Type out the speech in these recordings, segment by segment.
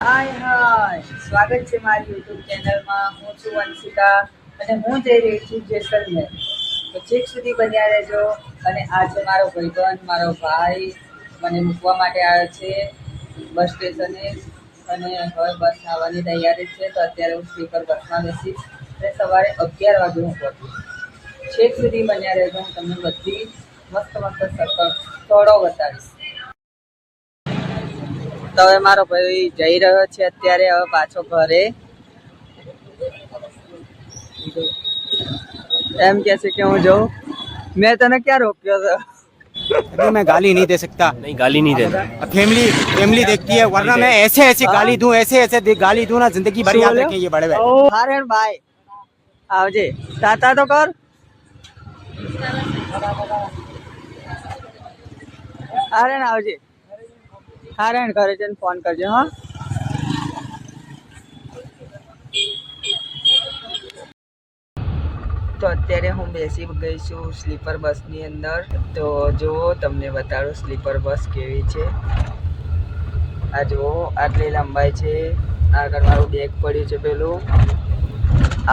હાય સ્વાગત છે મારી યુટ્યુબ ચેનલમાં. હું છું વંશિકા અને હું જઈ રહી છું જેસલમેર. તો છેક સુધી બન્યા રહેજો. અને આજે મારો ભાઈબંધ મારો ભાઈ મને મૂકવા માટે આવ્યો છે બસ સ્ટેશને. અને હવે બસ આવવાની તૈયારી છે. તો અત્યારે હું સ્લીપર બસમાં બેસીશ અને સવારે 11 વાગે હું પહોંચીશ. છેક સુધી બન્યા રહેજો. હું તમને બધી મસ્ત મસ્ત સ્થળો બતાવીશ. તો હવે મારો ભાઈ જઈ રહ્યો છે અત્યારે હવે પાછો ઘરે. એમ કે છે કે હું જાઉં. મેં તને ક્યાં રોક્યો હતો? अभी मैं गाली नहीं दे सकता। नहीं गाली नहीं देना। फैमिली फैमिली देखती है, वरना मैं ऐसे ऐसे गाली दूं, ऐसे ऐसे गाली दूं ना, जिंदगी भर याद रखें ये बड़े भाई। હારે ભાઈ આવજે, તાતા તો કર. હારે આવજે. હારે ઘરે જઈને ફોન કરજો. હા તો અત્યારે હું બેસી ગઈ છું સ્લીપર બસની અંદર. તો જુઓ તમને બતાડો સ્લીપર બસ કેવી છે. આ જુઓ આટલી લંબાઈ છે. આગળ મારું બેગ પડ્યું છે પેલું.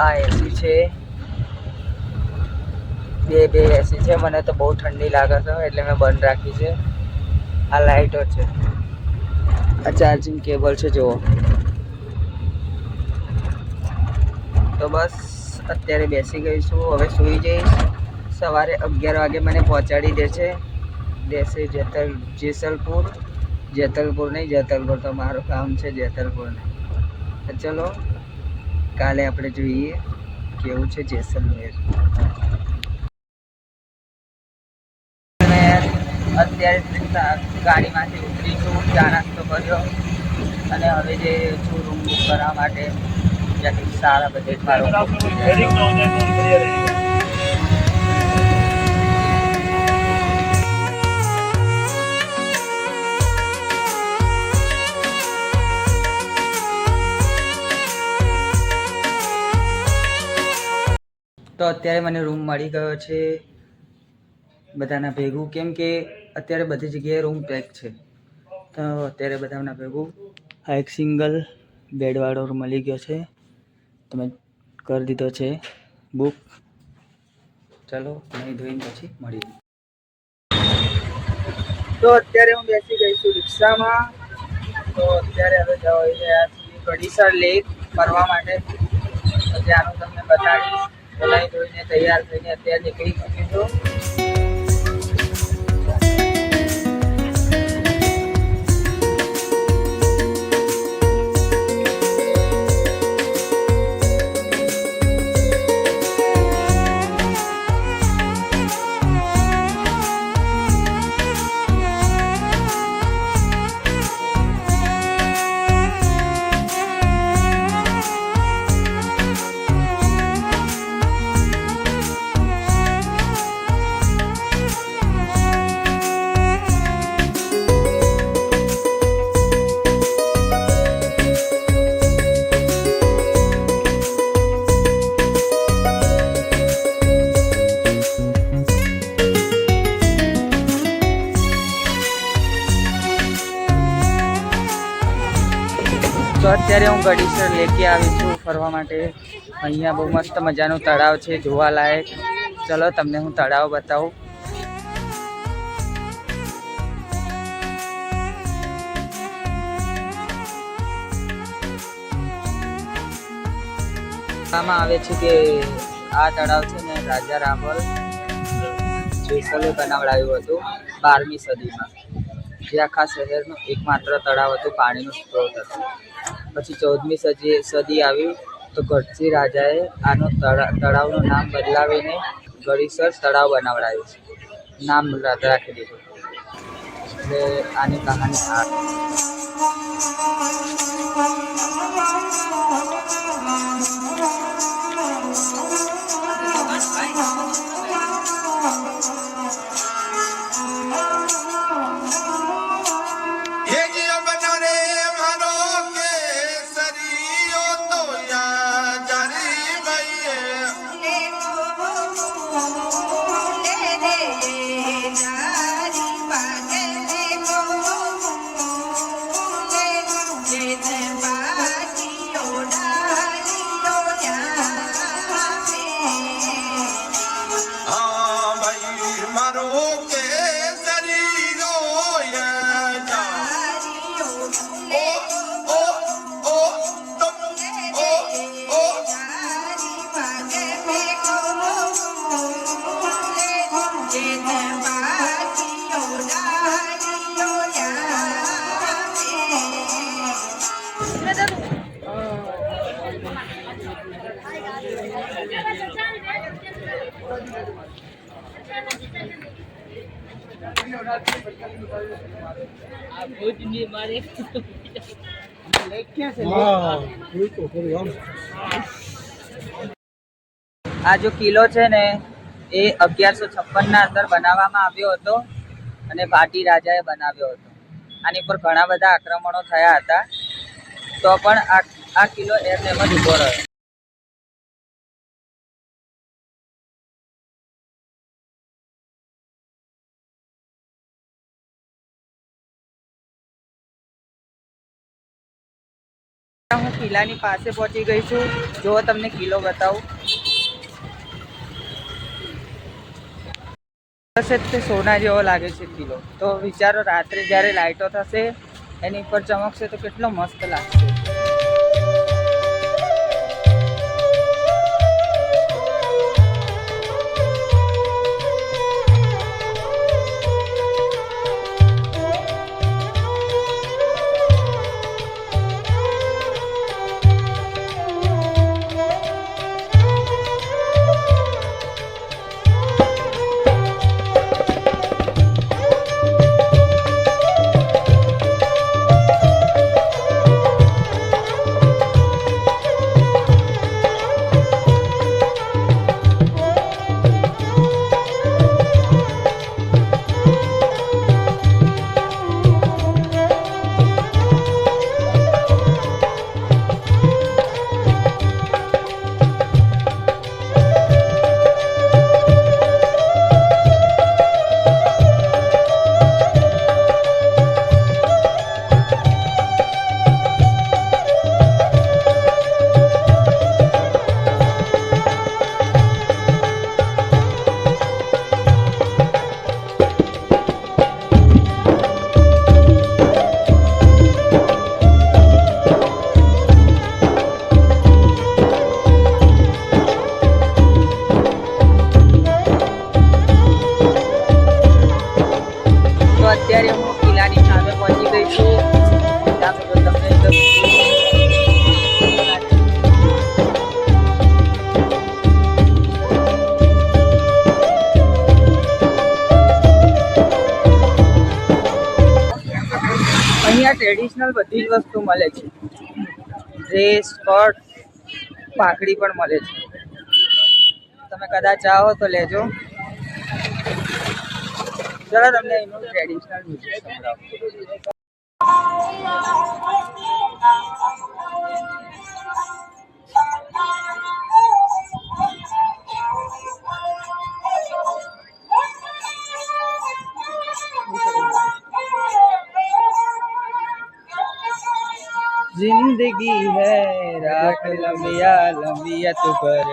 આ એસી છે, બે એસી છે. મને તો બહુ ઠંડી લાગે છે એટલે મેં બંધ રાખી છે. આ લાઇટો છે, આ ચાર્જિંગ કેબલ છે જુઓ. તો બસ અત્યારે બેસી ગઈ છું. હવે સૂઈ જઈશ. સવારે 11 વાગે મને પહોંચાડી દેશે જેસલપુર. જેતલપુર નહીં, જેતલપુર તો મારું કામ છે જેતલપુરને. ચલો કાલે આપણે જોઈએ કેવું છે જેસલમેર. અત્યારે ગાડીમાંથી ઉતરી છું, ચા નાસ્તો કર્યો અને હવે જે છું રૂમ બુક કરવા માટે જ્યાંથી સારા બજેટમાં રૂમ. તો અત્યારે મને રૂમ મળી ગયો છે બધાના ભેગું, કેમ કે અત્યારે બધી જગ્યાએ રૂમ પેક છે. તો અત્યારે બધાના ભેગું આ એક સિંગલ બેડવાળો રૂમ મળી ગયો છે. તમે કરી દીધો છે બુક. ચલો નહીં ધોઈને પછી મળીએ. તો અત્યારે હું બેસી ગઈ છું રિક્ષામાં. તો અત્યારે હવે જઈ રહ્યા છીએ ગડીસર લેક ફરવા માટે. તો ત્યાંનું તમને બતાવીશ. તો નહીં ધોઈને તૈયાર થઈને અત્યારે નીકળી ચૂકી છું. તો અત્યારે હું ગડીસર લેકે આવી છું ફરવા માટે. અહીંયા બહુ મસ્ત મજાનું તળાવ છે જોવાલાયક. ચલો તમને હું તળાવ બતાવું. આમાં આવે છે કે આ તળાવ છે ને રાજા રામલ જેસલે બનાવડાવ્યું હતું 12મી સદીમાં. જે આખા શહેરનું એકમાત્ર તળાવ હતું, પાણીનો સ્ત્રોત હતો. પછી 14મી સદી આવી તો ગઢસી રાજાએ આનો તળાવનું નામ બદલાવીને ગડીસર તળાવ બનાવડાવ્યું છે. નામ રાખી દીધું. એટલે આની કહાની આ. Thank you. આ જો કિલ્લો છે ને એ 1156 ના અંદર બનાવવામાં આવ્યો હતો અને ભાટી રાજાએ બનાવ્યો હતો. આની પર ઘણા બધા આક્રમણો થયા હતા, તો પણ આ કિલ્લો એમને એમ જ ઊભો રહ્યો. હું કિલ્લાની પાસે પહોંચી ગઈ છું. જો તમને કિલ્લો બતાવું, તે સોના જેવો લાગે છે કિલ્લો. તો વિચારો રાત્રે જ્યારે લાઇટો થશે એની ઉપર ચમકશે તો કેટલો મસ્ત લાગશે. અત્યારે હું કિલ્લાની સામે પહોંચી ગઈ છું. અહીંયા ટ્રેડિશનલ બધી જ વસ્તુ મળે છે. ડ્રેસ, સ્કર્ટ, પાઘડી પણ મળે છે. તમે કદાચ ચાહો તો લેજો. ચલો તમને એનું ટ્રેડિશનલ મ્યુઝિક સંભળાવું. जिंदगी है रात लंबिया लंबिया तू पर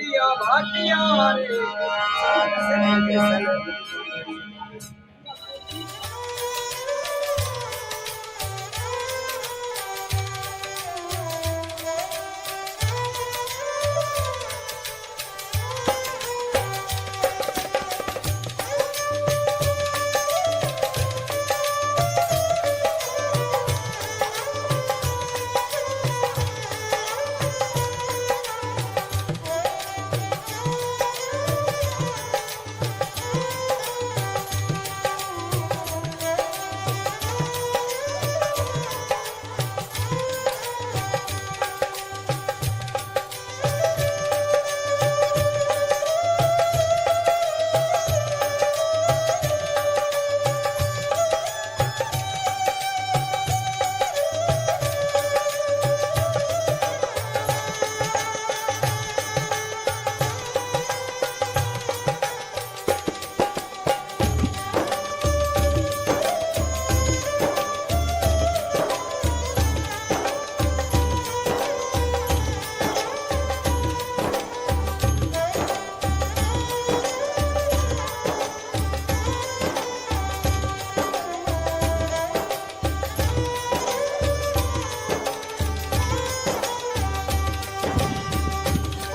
भाटिया भाटिया रे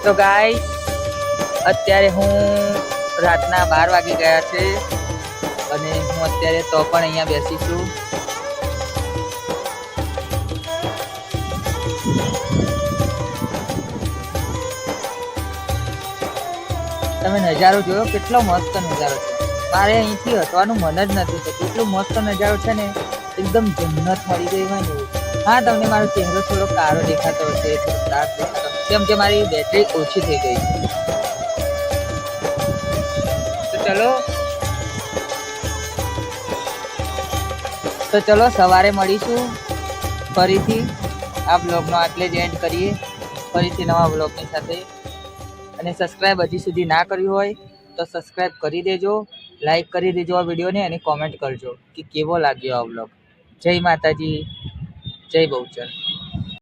તો ગાઈસ અત્યારે હું રાતના 12 વાગી ગયા છે અને હું અત્યારે તો પણ અહીંયા બેસી છું. તમે નજારો જોયો, કેટલો મસ્ત નજારો છે. મારે અહીંથી હટવાનું મન જ નથી થતું, એટલો મસ્ત નજારો છે ને, એકદમ જન્નત મળી ગઈ હોય ને. હા, તમને મારો ચહેરો થોડો કાળો દેખાતો હશે, થોડો ડાર્ક દેખાતો, કેમ કે મારી બેટરી ઓછી થઈ ગઈ છે. તો ચલો સવારે મળીશું ફરીથી. આ બ્લોગનો આટલે જ એન્ડ કરીએ, ફરીથી નવા બ્લોગની સાથે. અને સબસ્ક્રાઈબ હજી સુધી ના કર્યું હોય તો સબસ્ક્રાઈબ કરી દેજો, લાઈક કરી દેજો આ વિડીયોને અને કોમેન્ટ કરજો કે કેવો લાગ્યો આ બ્લોગ. જય માતાજી, જય બહુચર.